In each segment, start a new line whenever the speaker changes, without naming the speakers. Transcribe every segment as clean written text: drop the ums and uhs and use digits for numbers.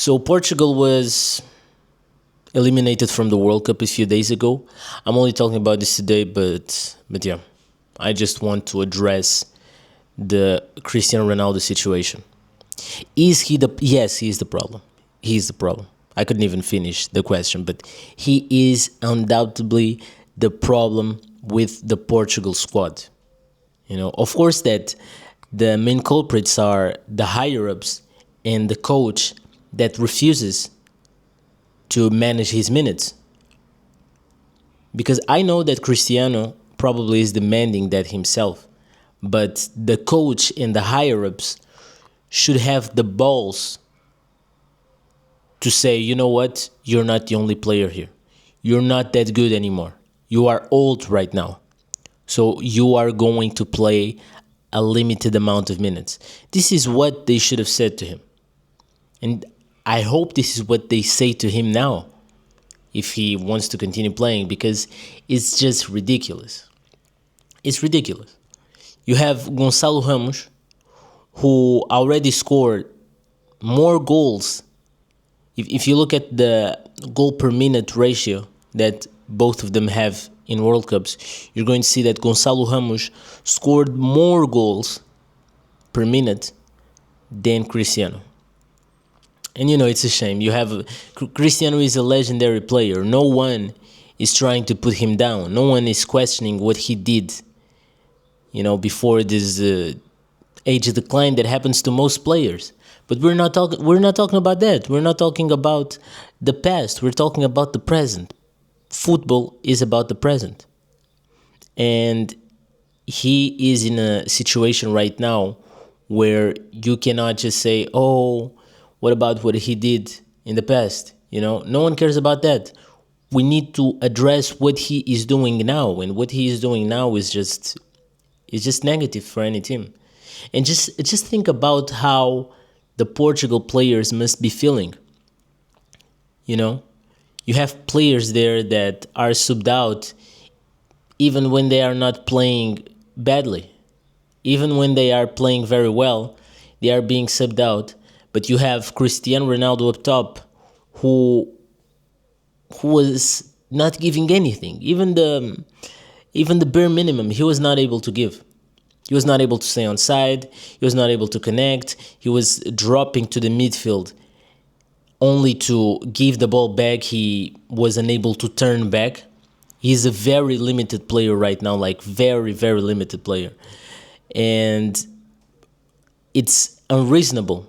So Portugal was eliminated from the World Cup a few days ago. I'm only talking about this today, but yeah, I just want to address the Cristiano Ronaldo situation. Is he the Yes, he is the problem. He is the problem. I couldn't even finish the question, but he is undoubtedly the problem with the Portugal squad. Of course that the main culprits are the higher ups and the coach that refuses to manage his minutes. Because I know that Cristiano probably is demanding that himself, but the coach and the higher ups should have the balls to say, you know what, you're not the only player here. You're not that good anymore. You are old right now. So you are going to play a limited amount of minutes. This is what they should have said to him. And I hope this is what they say to him now, if he wants to continue playing, because it's just ridiculous. It's ridiculous. You have Gonçalo Ramos, who already scored more goals. If you look at the goal per minute ratio that both of them have in World Cups, you're going to see that Gonçalo Ramos scored more goals per minute than Cristiano. And it's a shame. You have Cristiano is a legendary player. No one is trying to put him down. No one is questioning what he did, before this age decline that happens to most players. But we're not talking about that. We're not talking about the past. We're talking about the present. Football is about the present. And he is in a situation right now where you cannot just say, oh, what about what he did in the past? No one cares about that. We need to address what he is doing now, and what he is doing now is just negative for any team. And just think about how the Portugal players must be feeling. You have players there that are subbed out even when they are not playing badly. Even when they are playing very well, they are being subbed out. But you have Cristiano Ronaldo up top, who was not giving anything. Even the bare minimum, he was not able to give. He was not able to stay on side. He was not able to connect. He was dropping to the midfield only to give the ball back. He was unable to turn back. He's a very limited player right now, like very, very limited player. And it's unreasonable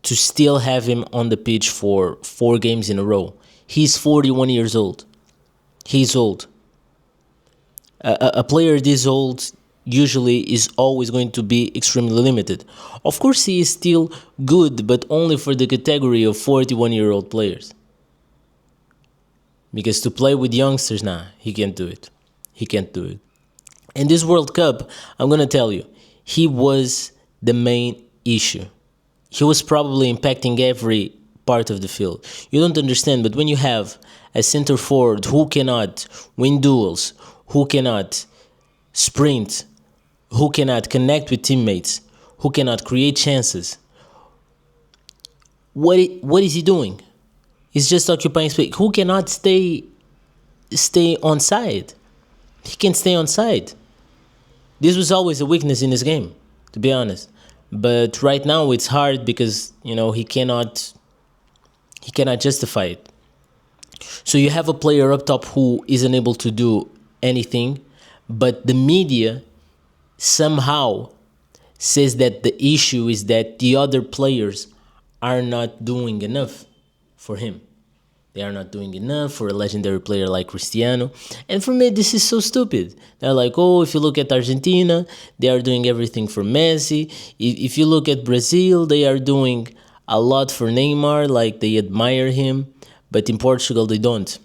to still have him on the pitch for 4 games in a row. He's 41 years old. He's old. A player this old usually is always going to be extremely limited. Of course, he is still good, but only for the category of 41-year-old players. Because to play with youngsters, he can't do it. He can't do it. And this World Cup, I'm going to tell you, he was the main issue. He was probably impacting every part of the field. You don't understand, but when you have a center forward who cannot win duels, who cannot sprint, who cannot connect with teammates, who cannot create chances, what is he doing? He's just occupying space. Who cannot stay on side? He can stay on side. This was always a weakness in his game, to be honest. But right now it's hard because he cannot justify it. So you have a player up top who isn't able to do anything, but the media somehow says that the issue is that the other players are not doing enough for him. They are not doing enough for a legendary player like Cristiano. And for me, this is so stupid. They're like, oh, if you look at Argentina, they are doing everything for Messi. If you look at Brazil, they are doing a lot for Neymar, like they admire him. But in Portugal, they don't.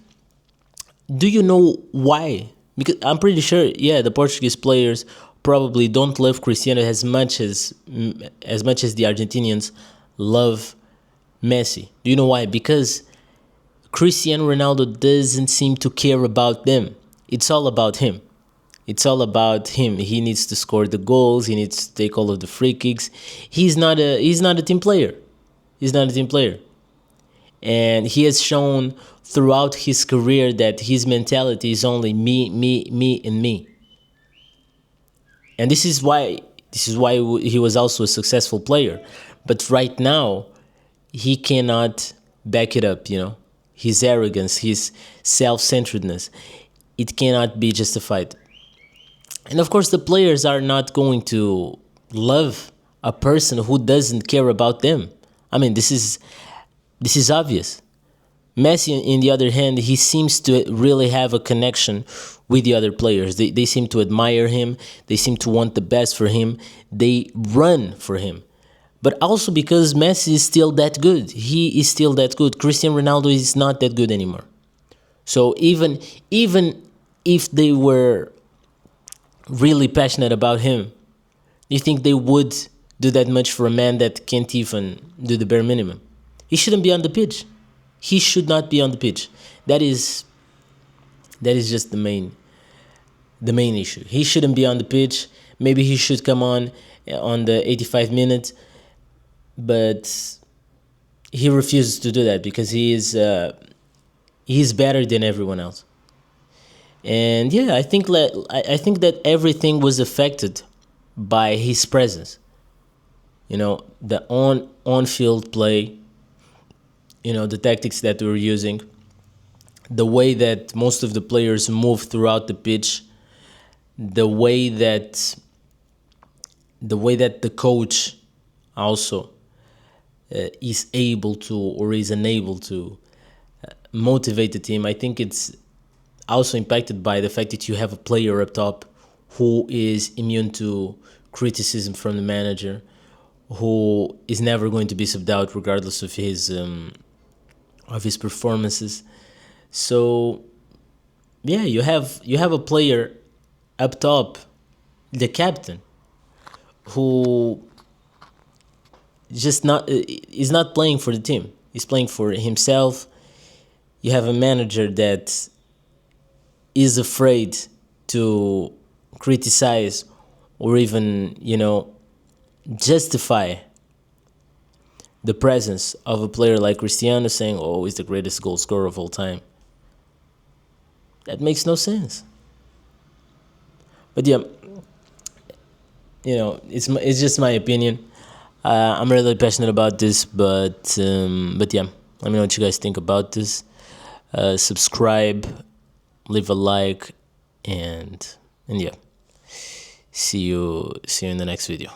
Do you know why? Because I'm pretty sure, the Portuguese players probably don't love Cristiano as much as the Argentinians love Messi. Do you know why? Because Cristiano Ronaldo doesn't seem to care about them. It's all about him. It's all about him. He needs to score the goals. He needs to take all of the free kicks. He's not a team player. He's not a team player. and he has shown throughout his career that his mentality is only me, me, me, and me. And this is why he was also a successful player. But right now, he cannot back it up. His arrogance, his self-centeredness, it cannot be justified. And of course, the players are not going to love a person who doesn't care about them. I mean, this is obvious. Messi, in the other hand, he seems to really have a connection with the other players. They seem to admire him. They seem to want the best for him. They run for him. But also because Messi is still that good. He is still that good. Cristiano Ronaldo is not that good anymore. So even if they were really passionate about him, you think they would do that much for a man that can't even do the bare minimum? He shouldn't be on the pitch. He should not be on the pitch. That is just the main issue. He shouldn't be on the pitch. Maybe he should come on the 85 minutes, but he refuses to do that because he's better than everyone else. And yeah, I think that everything was affected by his presence. The on-field play, the tactics that we were using, the way that most of the players move throughout the pitch, the way that the coach also is able to or is unable to motivate the team. I think it's also impacted by the fact that you have a player up top who is immune to criticism from the manager, who is never going to be subbed out regardless of his performances. So yeah, you have a player up top, the captain, who just not is not playing for the team. He's playing for himself. You have a manager that is afraid to criticize or even justify the presence of a player like Cristiano, saying, "Oh, he's the greatest goal scorer of all time." That makes no sense. But yeah, it's just my opinion. I'm really passionate about this, but yeah, let me know what you guys think about this. Subscribe, leave a like, and yeah, see you in the next video.